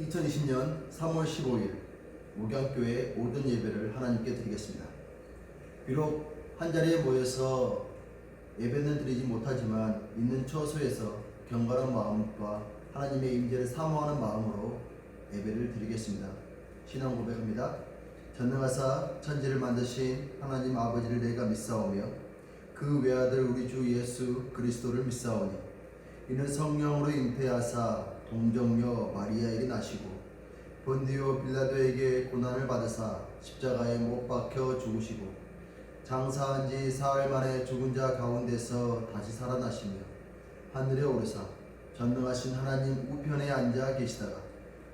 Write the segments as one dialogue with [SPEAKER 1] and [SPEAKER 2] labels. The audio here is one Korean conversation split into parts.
[SPEAKER 1] 2020년 3월 15일 목양교회 모든 예배를 하나님께 드리겠습니다. 비록 한자리에 모여서 예배는 드리지 못하지만 있는 처소에서 경건한 마음과 하나님의 임재를 사모하는 마음으로 예배를 드리겠습니다. 신앙 고백합니다. 전능하사 천지를 만드신 하나님 아버지를 내가 믿사오며 그 외아들 우리 주 예수 그리스도를 믿사오니 이는 성령으로 잉태하사 동정녀 마리아에게 나시고 본디오 빌라도에게 고난을 받으사 십자가에 못 박혀 죽으시고 장사한 지 사흘 만에 죽은 자 가운데서 다시 살아나시며 하늘에 오르사 전능하신 하나님 우편에 앉아 계시다가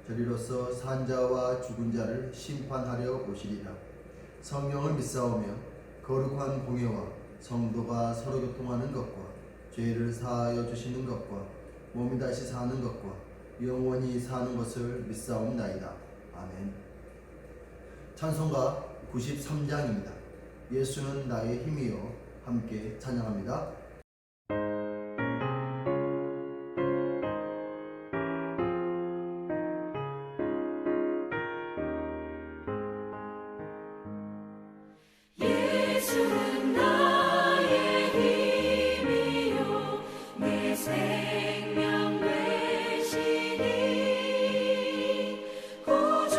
[SPEAKER 1] 저리로서 산 자와 죽은 자를 심판하려 오시리라. 성령을 믿사오며 거룩한 공예와 성도가 서로 교통하는 것과 죄를 사하여 주시는 것과 몸이 다시 사는 것과 영원히 사는 것을 믿사옵나이다. 아멘. 찬송가 93장입니다. 예수는 나의 힘이요. 함께 찬양합니다.
[SPEAKER 2] 예수는 나의 힘이요 내 생명 되시니 구주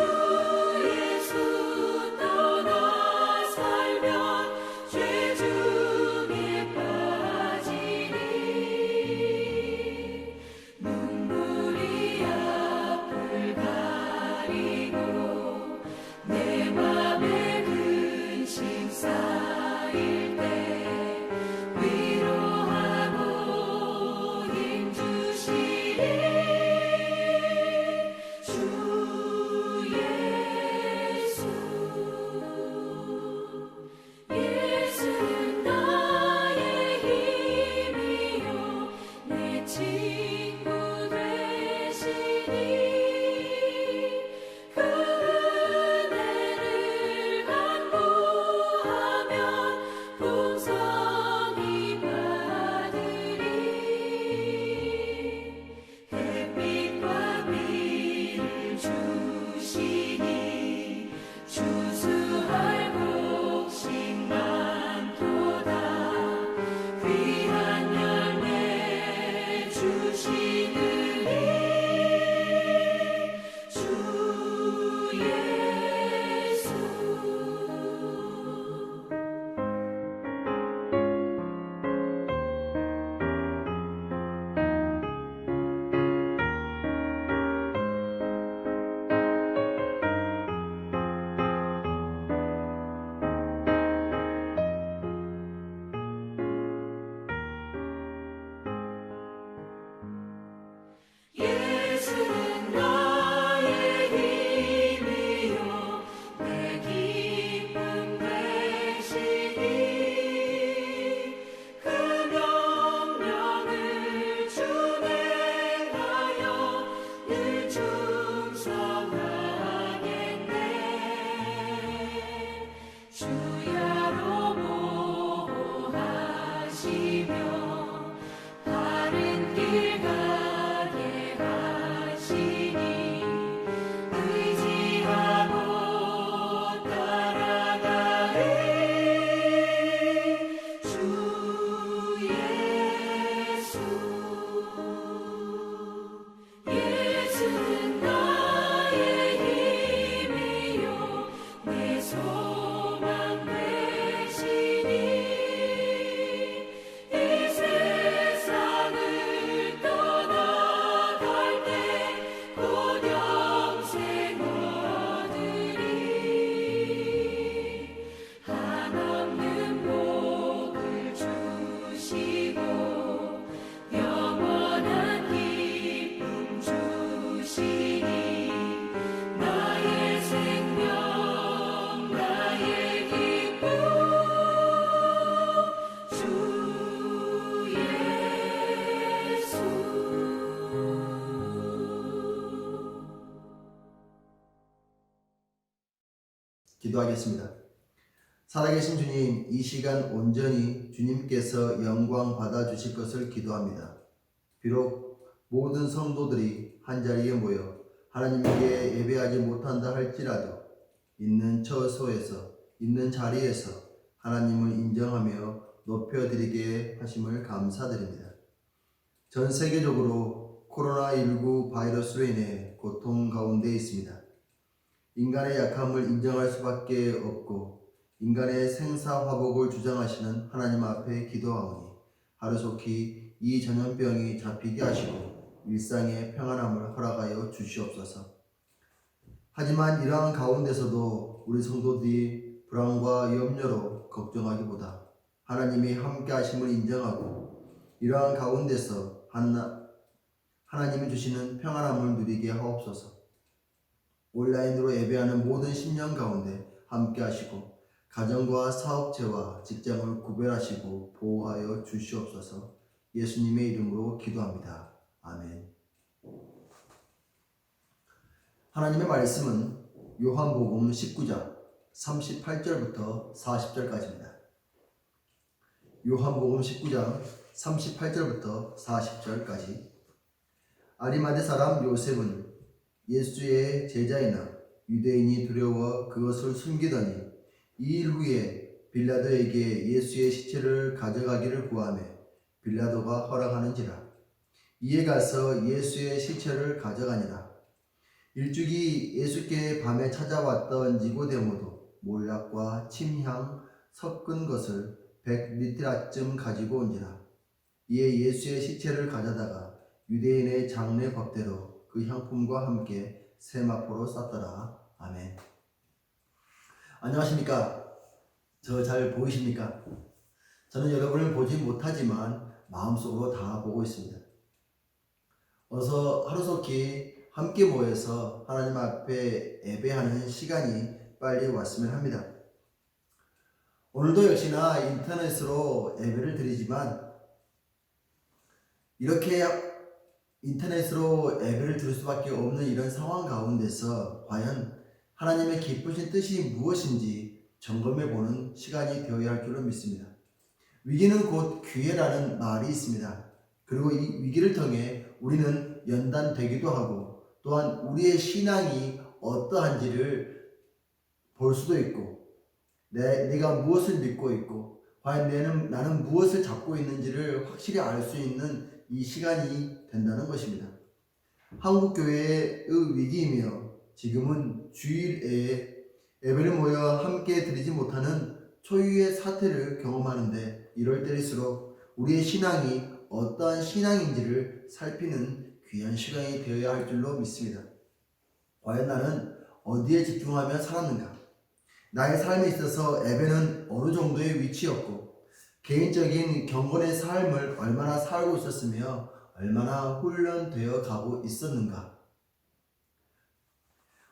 [SPEAKER 2] 예수 떠나 살면 죄 중에 빠지니 눈물이 앞을 가리고 내 맘에 근심 쌓일 때 위로하고 힘 주시리 주 예수. 예수는 나의 힘이요 내 친구 되시니 그 은혜를 간구하면 풍성히 받으리. 햇빛과 비를 주시니 추수할 곡식 많도다. 귀한 열매 주시느니 주 예수. 예수는 나의 힘이요 내 기쁨 되시니 그 명령을 준행하여 늘 충성하겠네. 주야로 보호하시며 바른 길 가게 하시니 의지하고 따라가리 주 예수. 예수는 나의 힘이요 내 소망 되시니 이 세상을 떠나갈 때 곧 영생 얻으리. 한없는 복을 주시고 영원한 기쁨 주시니 나의 생명 나의 기쁨 주 예수.
[SPEAKER 1] 기도하겠습니다. 살아계신 주님, 이 시간 온전히 주님께서 영광 받아주실 것을 기도합니다. 비록 모든 성도들이 한자리에 모여 하나님께 예배하지 못한다 할지라도 있는 처소에서 있는 자리에서 하나님을 인정하며 높여드리게 하심을 감사드립니다. 전 세계적으로 코로나19 바이러스로 인해 고통 가운데 있습니다. 인간의 약함을 인정할 수밖에 없고 인간의 생사화복을 주장하시는 하나님 앞에 기도하오니 하루속히 이 전염병이 잡히게 하시고 일상의 평안함을 허락하여 주시옵소서. 하지만 이러한 가운데서도 우리 성도들이 불안과 염려로 걱정하기보다 하나님이 함께 하심을 인정하고 이러한 가운데서 하나님이 주시는 평안함을 누리게 하옵소서. 온라인으로 예배하는 모든 신령 가운데 함께 하시고 가정과 사업체와 직장을 구별하시고 보호하여 주시옵소서. 예수님의 이름으로 기도합니다. 아멘. 하나님의 말씀은 요한복음 19장 38절부터 40절까지입니다. 요한복음 19장 38절부터 40절까지. 아리마대 사람 요셉은 예수의 제자이나 유대인이 두려워 그것을 숨기더니 2일 후에 빌라도에게 예수의 시체를 가져가기를 구하며 빌라도가 허락하는지라. 이에 가서 예수의 시체를 가져가니라. 일찍이 예수께 밤에 찾아왔던 니고데모도 몰락과 침향 섞은 것을 100리트라쯤 가지고 온지라. 이에 예수의 시체를 가져다가 유대인의 장례 법대로 그 향품과 함께 세마포로 쌌더라. 아멘. 안녕하십니까? 저 잘 보이십니까? 저는 여러분을 보지 못하지만 마음속으로 다 보고 있습니다. 어서 하루속히 함께 모여서 하나님 앞에 예배하는 시간이 빨리 왔으면 합니다. 오늘도 역시나 인터넷으로 예배를 드리지만 이렇게 인터넷으로 예배를 드릴 수밖에 없는 이런 상황 가운데서 과연 하나님의 기쁘신 뜻이 무엇인지 점검해보는 시간이 되어야 할 줄로 믿습니다. 위기는 곧 기회라는 말이 있습니다. 그리고 이 위기를 통해 우리는 연단되기도 하고 또한 우리의 신앙이 어떠한지를 볼 수도 있고 내가 무엇을 믿고 있고 과연 나는 무엇을 잡고 있는지를 확실히 알 수 있는 이 시간이 된다는 것입니다. 한국교회의 위기이며 지금은 주일에 예배를 모여 함께 드리지 못하는 초유의 사태를 경험하는데 이럴 때일수록 우리의 신앙이 어떠한 신앙인지를 살피는 귀한 시간이 되어야 할 줄로 믿습니다. 과연 나는 어디에 집중하며 살았는가? 나의 삶에 있어서 예배는 어느 정도의 위치였고 개인적인 경건의 삶을 얼마나 살고 있었으며 얼마나 훈련되어 가고 있었는가?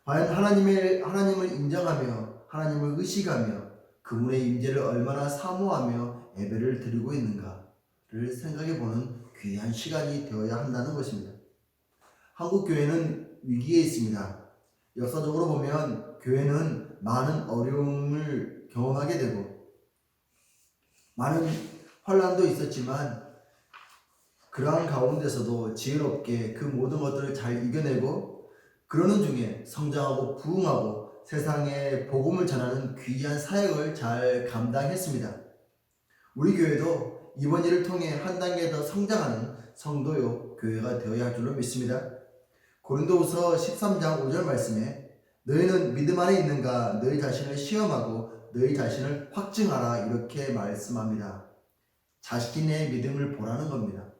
[SPEAKER 1] 과연 하나님을 인정하며 하나님을 의식하며 그분의 임재를 얼마나 사모하며 예배를 드리고 있는가를 생각해보는 귀한 시간이 되어야 한다는 것입니다. 한국 교회는 위기에 있습니다. 역사적으로 보면 교회는 많은 어려움을 경험하게 되고 많은 환난도 있었지만 그러한 가운데서도 지혜롭게 그 모든 것들을 잘 이겨내고 그러는 중에 성장하고 부흥하고 세상에 복음을 전하는 귀한 사역을 잘 감당했습니다. 우리 교회도 이번 일을 통해 한 단계 더 성장하는 성도요 교회가 되어야 할 줄로 믿습니다. 고린도후서 13장 5절 말씀에 너희는 믿음 안에 있는가 너희 자신을 시험하고 너희 자신을 확증하라 이렇게 말씀합니다. 자신의 믿음을 보라는 겁니다.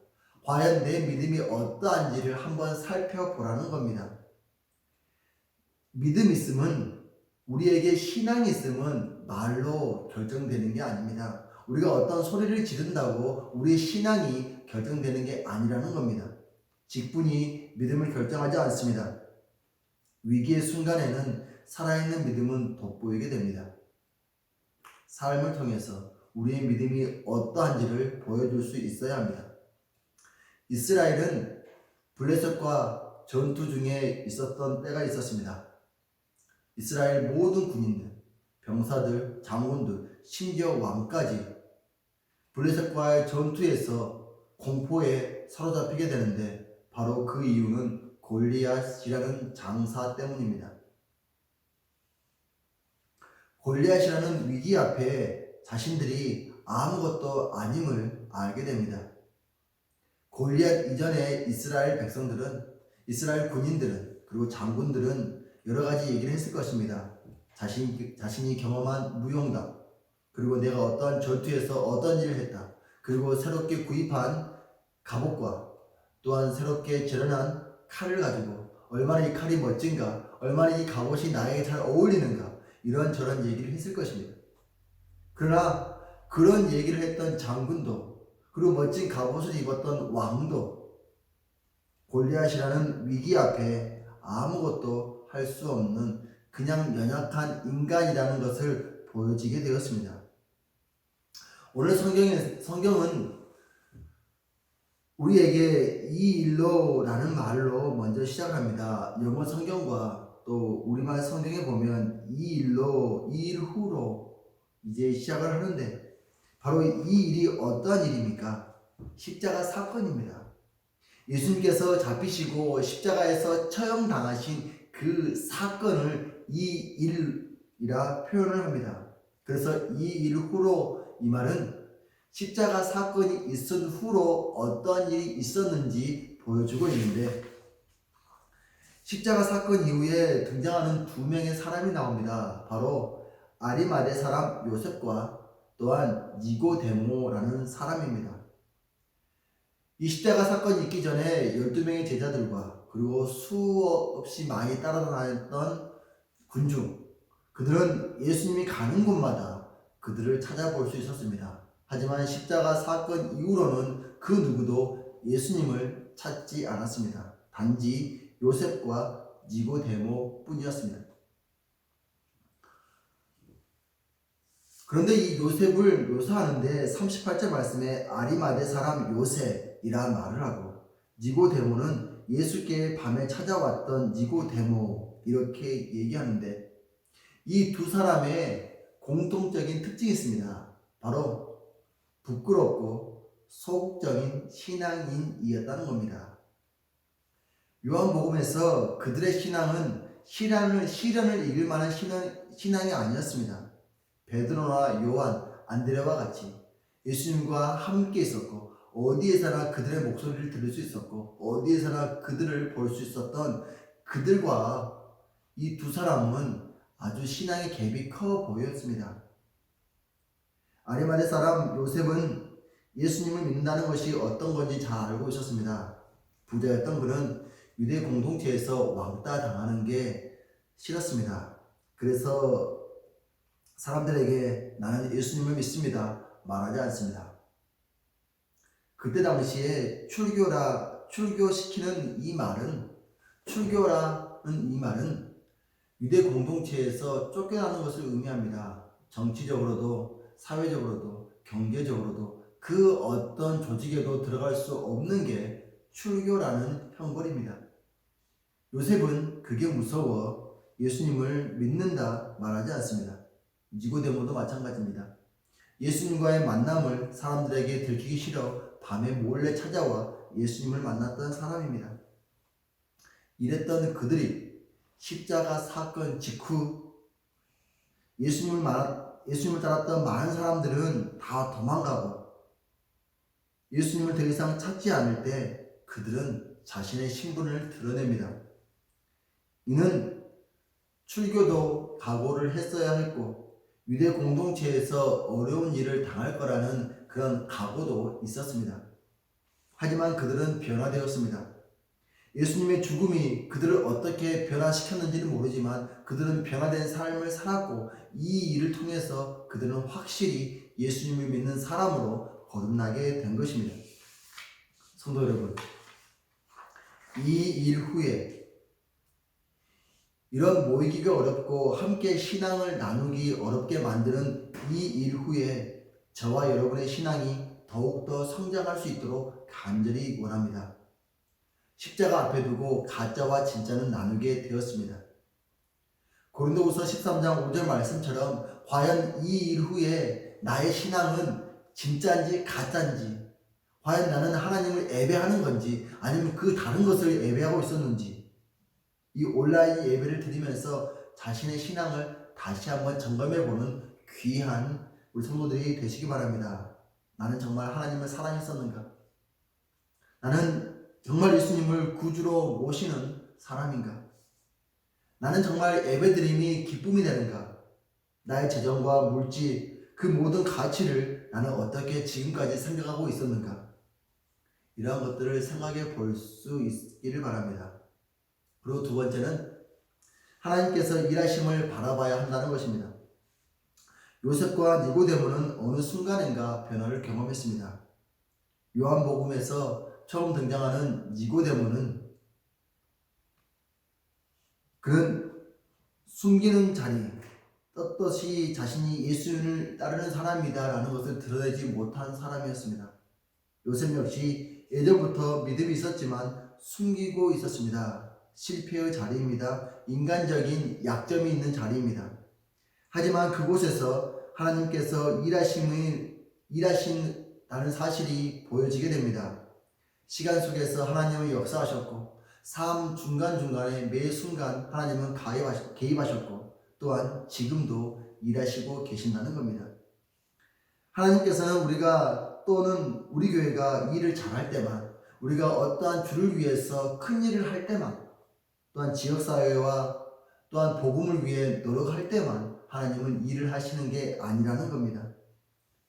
[SPEAKER 1] 과연 내 믿음이 어떠한지를 한번 살펴보라는 겁니다. 믿음 있음은 우리에게 신앙이 있음은 말로 결정되는 게 아닙니다. 우리가 어떤 소리를 지른다고 우리의 신앙이 결정되는 게 아니라는 겁니다. 직분이 믿음을 결정하지 않습니다. 위기의 순간에는 살아있는 믿음은 돋보이게 됩니다. 삶을 통해서 우리의 믿음이 어떠한지를 보여줄 수 있어야 합니다. 이스라엘은 블레셋과 전투 중에 있었던 때가 있었습니다. 이스라엘 모든 군인들, 병사들, 장군들, 심지어 왕까지 블레셋과의 전투에서 공포에 사로잡히게 되는데 바로 그 이유는 골리앗이라는 장사 때문입니다. 골리앗이라는 위기 앞에 자신들이 아무것도 아님을 알게 됩니다. 골리앗 이전에 이스라엘 백성들은, 이스라엘 군인들은, 그리고 장군들은 여러 가지 얘기를 했을 것입니다. 자신이 경험한 무용담, 그리고 내가 어떠한 전투에서 어떤 일을 했다, 그리고 새롭게 구입한 갑옷과 또한 새롭게 재련한 칼을 가지고 얼마나 이 칼이 멋진가, 얼마나 이 갑옷이 나에게 잘 어울리는가, 이런저런 얘기를 했을 것입니다. 그러나 그런 얘기를 했던 장군도, 그리고 멋진 갑옷을 입었던 왕도 골리앗이라는 위기 앞에 아무것도 할 수 없는 그냥 연약한 인간이라는 것을 보여지게 되었습니다. 오늘 성경은 우리에게 이 일로라는 말로 먼저 시작합니다. 영어 성경과 또 우리말 성경에 보면 이 일로, 이 일 후로 이제 시작을 하는데, 바로 이 일이 어떠한 일입니까? 십자가 사건입니다. 예수님께서 잡히시고 십자가에서 처형당하신 그 사건을 이 일이라 표현을 합니다. 그래서 이 일 후로, 이 말은 십자가 사건이 있은 후로 어떤 일이 있었는지 보여주고 있는데, 십자가 사건 이후에 등장하는 두 명의 사람이 나옵니다. 바로 아리마대 사람 요셉과 또한 니고데모라는 사람입니다. 이 십자가 사건이 있기 전에 12명의 제자들과 그리고 수없이 많이 따라다녔던 군중, 그들은 예수님이 가는 곳마다 그들을 찾아볼 수 있었습니다. 하지만 십자가 사건 이후로는 그 누구도 예수님을 찾지 않았습니다. 단지 요셉과 니고데모 뿐이었습니다. 그런데 이 요셉을 묘사하는데 38절 말씀에 아리마대 사람 요셉이라 말을 하고, 니고데모는 예수께 밤에 찾아왔던 니고데모, 이렇게 얘기하는데, 이 두 사람의 공통적인 특징이 있습니다. 바로 부끄럽고 소극적인 신앙인이었다는 겁니다. 요한복음에서 그들의 신앙은 시련을 이길 만한 신앙이 아니었습니다. 베드로나 요한, 안드레와 같이 예수님과 함께 있었고, 어디에서나 그들의 목소리를 들을 수 있었고, 어디에서나 그들을 볼 수 있었던 그들과 이 두 사람은 아주 신앙의 갭이 커 보였습니다. 아리마대 사람 요셉은 예수님을 믿는다는 것이 어떤 건지 잘 알고 있었습니다. 부자였던 그는 유대 공동체에서 왕따 당하는 게 싫었습니다. 그래서 사람들에게 나는 예수님을 믿습니다 말하지 않습니다. 그때 당시에 출교라는 이 말은 유대 공동체에서 쫓겨나는 것을 의미합니다. 정치적으로도 사회적으로도 경제적으로도 그 어떤 조직에도 들어갈 수 없는 게 출교라는 형벌입니다. 요셉은 그게 무서워 예수님을 믿는다 말하지 않습니다. 니고데모도 마찬가지입니다. 예수님과의 만남을 사람들에게 들키기 싫어 밤에 몰래 찾아와 예수님을 만났던 사람입니다. 이랬던 그들이 십자가 사건 직후 예수님을 따랐던 많은 사람들은 다 도망가고 예수님을 더 이상 찾지 않을 때 그들은 자신의 신분을 드러냅니다. 이는 출교도 각오를 했어야 했고 유대 공동체에서 어려운 일을 당할 거라는 그런 각오도 있었습니다. 하지만 그들은 변화되었습니다. 예수님의 죽음이 그들을 어떻게 변화시켰는지는 모르지만 그들은 변화된 삶을 살았고 이 일을 통해서 그들은 확실히 예수님을 믿는 사람으로 거듭나게 된 것입니다. 성도 여러분, 이 일 후에 이런 모이기가 어렵고 함께 신앙을 나누기 어렵게 만드는 이 일 후에 저와 여러분의 신앙이 더욱더 성장할 수 있도록 간절히 원합니다. 십자가 앞에 두고 가짜와 진짜는 나누게 되었습니다. 고린도후서 13장 5절 말씀처럼 과연 이 일 후에 나의 신앙은 진짜인지 가짜인지, 과연 나는 하나님을 예배하는 건지 아니면 그 다른 것을 예배하고 있었는지, 이 온라인 예배를 드리면서 자신의 신앙을 다시 한번 점검해보는 귀한 우리 성도들이 되시기 바랍니다. 나는 정말 하나님을 사랑했었는가? 나는 정말 예수님을 구주로 모시는 사람인가? 나는 정말 예배드림이 기쁨이 되는가? 나의 재정과 물질, 그 모든 가치를 나는 어떻게 지금까지 생각하고 있었는가? 이러한 것들을 생각해 볼 수 있기를 바랍니다. 그리고 두 번째는 하나님께서 일하심을 바라봐야 한다는 것입니다. 요셉과 니고데모는 어느 순간인가 변화를 경험했습니다. 요한복음에서 처음 등장하는 니고데모는 그는 숨기는 자리, 떳떳이 자신이 예수를 따르는 사람이다라는 것을 드러내지 못한 사람이었습니다. 요셉 역시 예전부터 믿음이 있었지만 숨기고 있었습니다. 실패의 자리입니다. 인간적인 약점이 있는 자리입니다. 하지만 그곳에서 하나님께서 일하신다는 사실이 보여지게 됩니다. 시간 속에서 하나님은 역사하셨고 삶 중간중간에 매 순간 하나님은 개입하셨고 또한 지금도 일하시고 계신다는 겁니다. 하나님께서는 우리가 또는 우리 교회가 일을 잘할 때만, 우리가 어떠한 주를 위해서 큰 일을 할 때만, 또한 지역사회와 또한 복음을 위해 노력할 때만 하나님은 일을 하시는 게 아니라는 겁니다.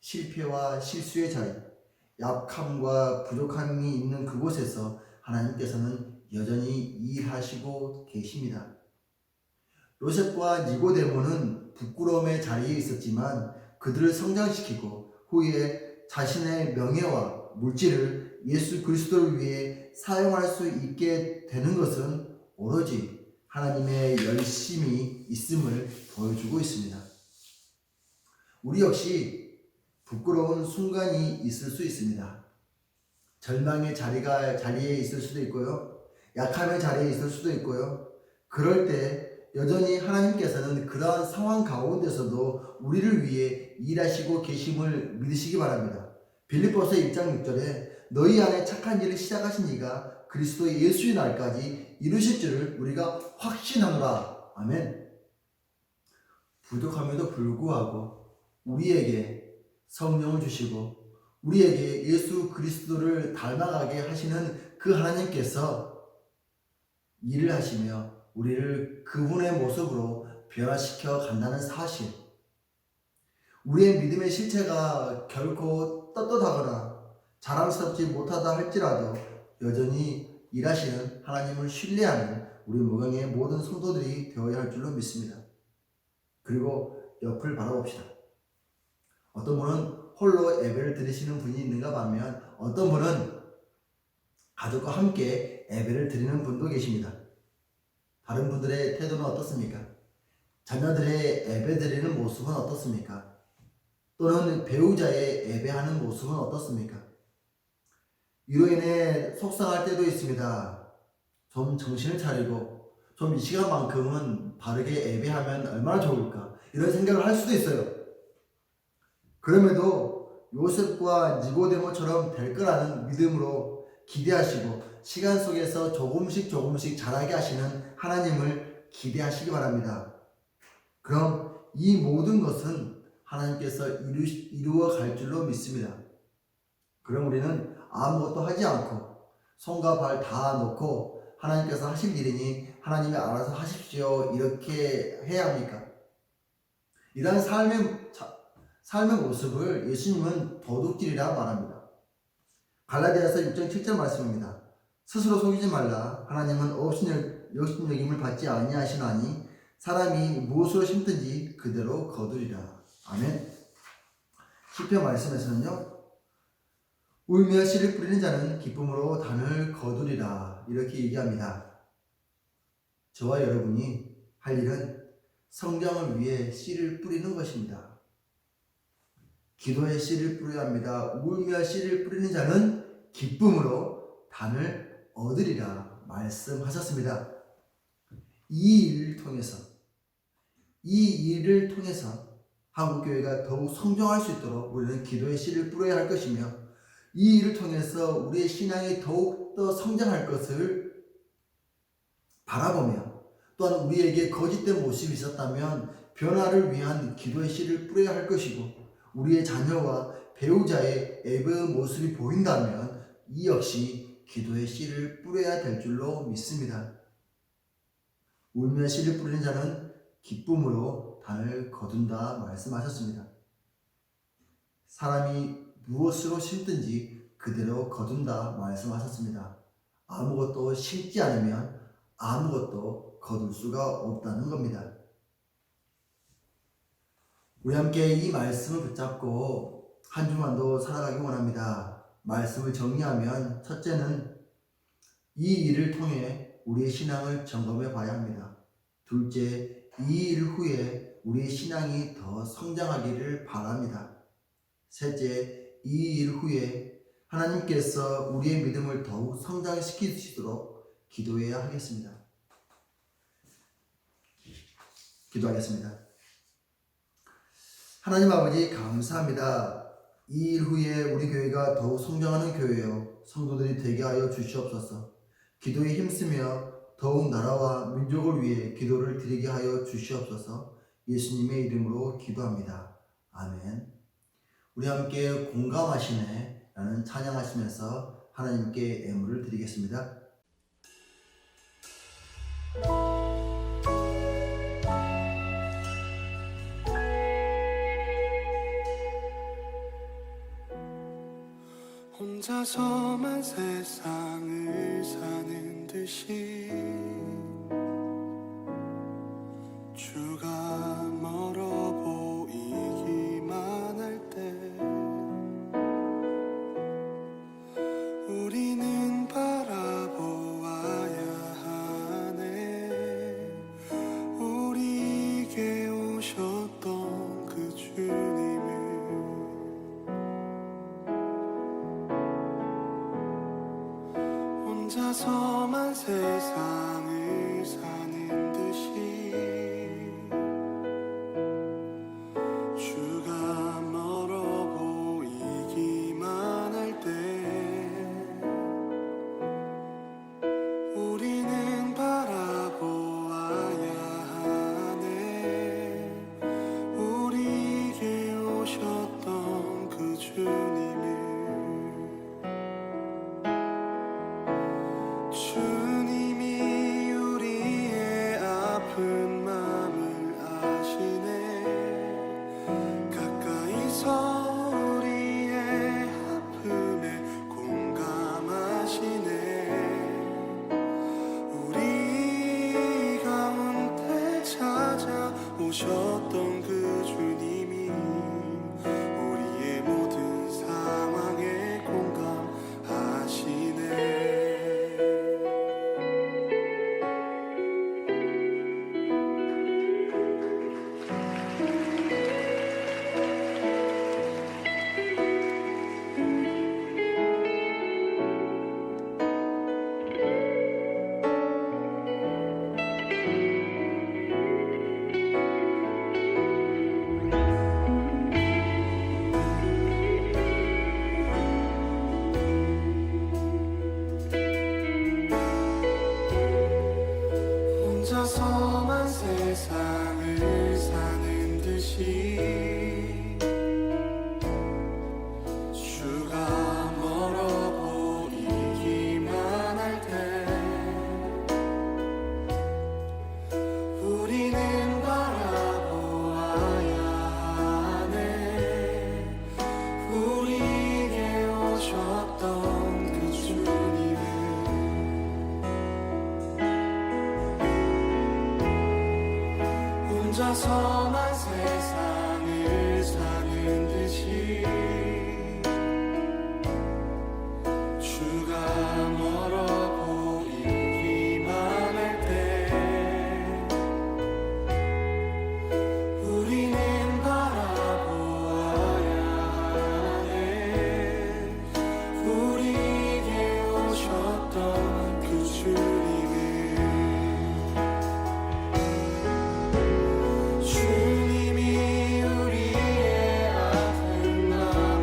[SPEAKER 1] 실패와 실수의 자리, 약함과 부족함이 있는 그곳에서 하나님께서는 여전히 일하시고 계십니다. 요셉과 니고데모는 부끄러움의 자리에 있었지만 그들을 성장시키고 후에 자신의 명예와 물질을 예수 그리스도를 위해 사용할 수 있게 되는 것은 오로지 하나님의 열심이 있음을 보여주고 있습니다. 우리 역시 부끄러운 순간이 있을 수 있습니다. 절망의 자리에 있을 수도 있고요. 약함의 자리에 있을 수도 있고요. 그럴 때 여전히 하나님께서는 그러한 상황 가운데서도 우리를 위해 일하시고 계심을 믿으시기 바랍니다. 빌립보서 1장 6절에 너희 안에 착한 일을 시작하신 이가 그리스도 예수의 날까지 이루실 줄을 우리가 확신하노라. 아멘. 부족함에도 불구하고 우리에게 성령을 주시고 우리에게 예수 그리스도를 닮아가게 하시는 그 하나님께서 일을 하시며 우리를 그분의 모습으로 변화시켜 간다는 사실, 우리의 믿음의 실체가 결코 떳떳하거나 자랑스럽지 못하다 할지라도 여전히 일하시는 하나님을 신뢰하는 우리 목양의 모든 성도들이 되어야 할 줄로 믿습니다. 그리고 옆을 바라봅시다. 어떤 분은 홀로 예배를 드리시는 분이 있는가 반면 어떤 분은 가족과 함께 예배를 드리는 분도 계십니다. 다른 분들의 태도는 어떻습니까? 자녀들의 예배 드리는 모습은 어떻습니까? 또는 배우자의 예배하는 모습은 어떻습니까? 이로 인해 속상할 때도 있습니다. 좀 정신을 차리고 좀 이 시간만큼은 바르게 예배하면 얼마나 좋을까 이런 생각을 할 수도 있어요. 그럼에도 요셉과 니고데모처럼 될 거라는 믿음으로 기대하시고 시간 속에서 조금씩 자라게 하시는 하나님을 기대하시기 바랍니다. 그럼 이 모든 것은 하나님께서 이루어 갈 줄로 믿습니다. 그럼 우리는 아무것도 하지 않고 손과 발 다 놓고 하나님께서 하실 일이니 하나님이 알아서 하십시오 이렇게 해야 합니까? 이런 삶의 모습을 예수님은 도둑질이라 말합니다. 갈라디아서 6장 7절 말씀입니다. 스스로 속이지 말라. 하나님은 업신여김을 받지 아니하시나니 사람이 무엇으로 심든지 그대로 거두리라. 아멘. 시편 말씀에서는요, 울며 씨를 뿌리는 자는 기쁨으로 단을 거두리라 이렇게 얘기합니다. 저와 여러분이 할 일은 성장을 위해 씨를 뿌리는 것입니다. 기도에 씨를 뿌려야 합니다. 울며 씨를 뿌리는 자는 기쁨으로 단을 얻으리라 말씀하셨습니다. 이 일을 통해서 한국교회가 더욱 성장할 수 있도록 우리는 기도에 씨를 뿌려야 할 것이며 이 일을 통해서 우리의 신앙이 더욱더 성장할 것을 바라보며 또한 우리에게 거짓된 모습이 있었다면 변화를 위한 기도의 씨를 뿌려야 할 것이고, 우리의 자녀와 배우자의 애의 모습이 보인다면 이 역시 기도의 씨를 뿌려야 될 줄로 믿습니다. 울며 씨를 뿌리는 자는 기쁨으로 단을 거둔다 말씀하셨습니다. 사람이 무엇으로 심든지 그대로 거둔다 말씀하셨습니다. 아무것도 심지 않으면 아무것도 거둘 수가 없다는 겁니다. 우리 함께 이 말씀을 붙잡고 한 주만도 살아가기 원합니다. 말씀을 정리하면, 첫째는 이 일을 통해 우리의 신앙을 점검해 봐야 합니다. 둘째, 이 일 후에 우리의 신앙이 더 성장하기를 바랍니다. 셋째, 이 일 후에 하나님께서 우리의 믿음을 더욱 성장시키시도록 기도해야 하겠습니다. 기도하겠습니다. 하나님 아버지, 감사합니다. 이 일 후에 우리 교회가 더욱 성장하는 교회요, 성도들이 되게 하여 주시옵소서. 기도에 힘쓰며 더욱 나라와 민족을 위해 기도를 드리게 하여 주시옵소서. 예수님의 이름으로 기도합니다. 아멘. 우리 함께 공감하시네 라는 찬양하시면서 하나님께 애물을 드리겠습니다.
[SPEAKER 3] 혼자서만 세상을 사는 듯이 주가 멀어 보이기만 할 때 우리는 바라보아야 하네. 우리에게 오셨던 그 주님을 혼자서만 세상을 사는 듯이 주가 멀어 보이기만 할 때 우리는 바라보아야 하네. 우리에게 오셨던 그 주님을 주님이 우리의 아픈 마음을 아시네. 가까이서 우리의 아픔에 공감하시네. 우리 가운데 찾아오셨던 그 주님이 우리의 모든 상황에 공감하시네. 혼자서만 세상을 사는 듯이 주가 멀어 보이기만 할 때 우리는 바라보아야 하네. 우리에게 오셨던 그 주님을 혼자서만 세상을 사는 듯이 주가 멀어 보이기만 할 때 우리는 바라보아야 하네. 우리에게 오셨던 그 주님을 주님이 우리의 아픈 마음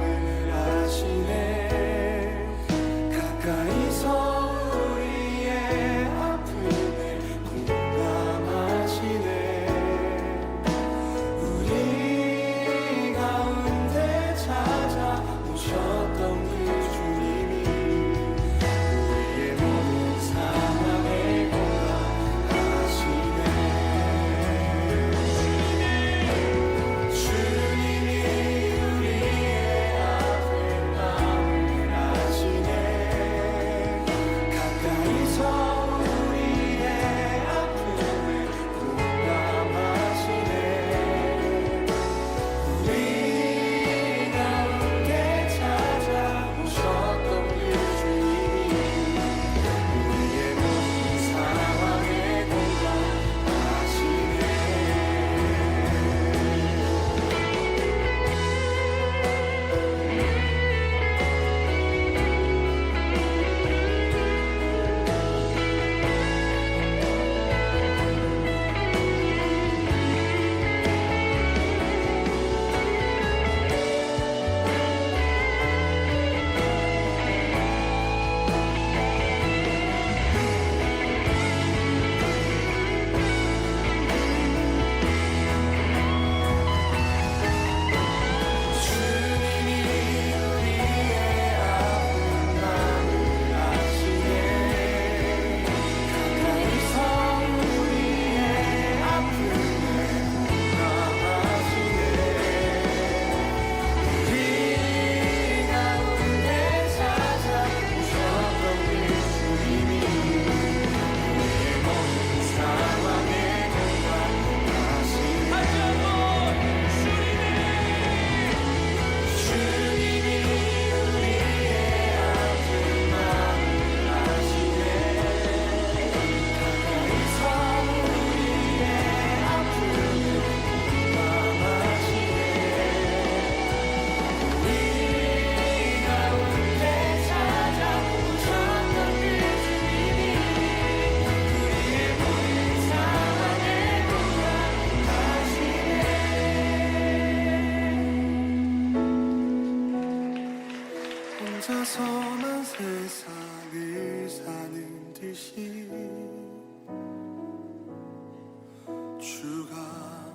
[SPEAKER 3] 주가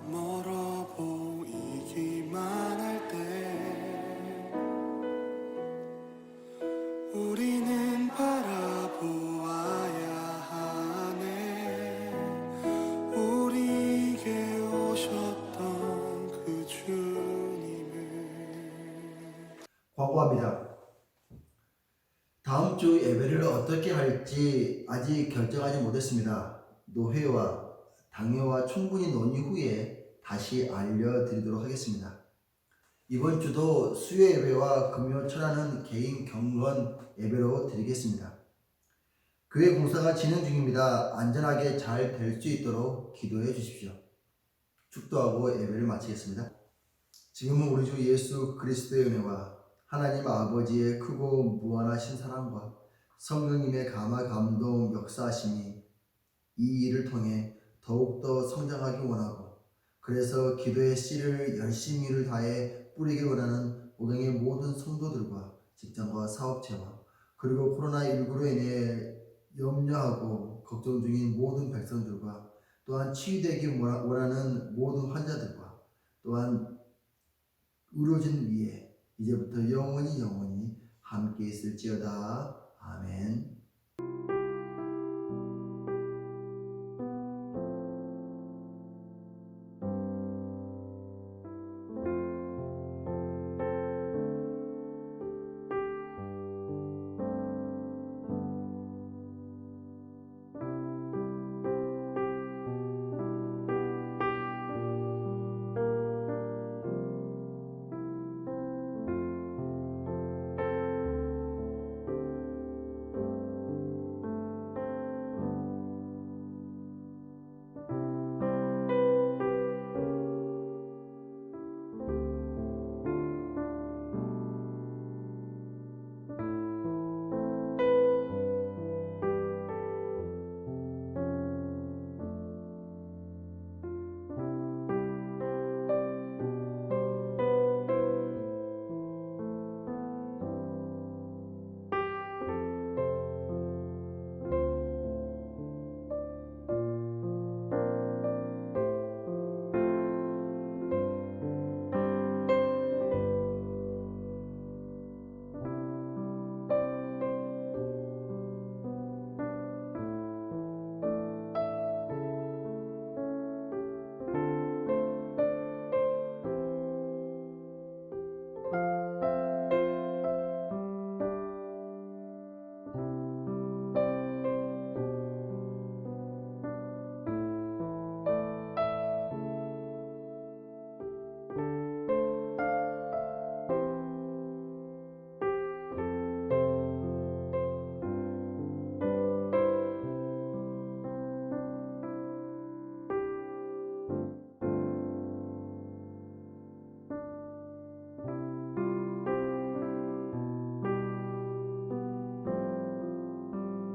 [SPEAKER 3] 멀어 보이기만 할 때 우리는 바라보아야 하네. 우리에게 오셨던 그 주님을.
[SPEAKER 1] 광고합니다. 다음 주 예배를 어떻게 할지 아직 결정하지 못했습니다. 노회와 당회와 충분히 논의 후에 다시 알려드리도록 하겠습니다. 이번 주도 수요 예배와 금요 철야는 개인 경건 예배로 드리겠습니다. 교회 공사가 진행 중입니다. 안전하게 잘 될 수 있도록 기도해 주십시오. 축도하고 예배를 마치겠습니다. 지금은 우리 주 예수 그리스도의 은혜와 하나님 아버지의 크고 무한하신 사랑과 성령님의 감화 감동 역사하심이 이 일을 통해 더욱더 성장하기 원하고, 그래서 기도의 씨를 열심히를 다해 뿌리길 원하는 오경의 모든 성도들과 직장과 사업체와 그리고 코로나19로 인해 염려하고 걱정 중인 모든 백성들과 또한 치유되기 원하는 모든 환자들과 또한 의료진 위에 이제부터 영원히 함께 있을지어다. 아멘.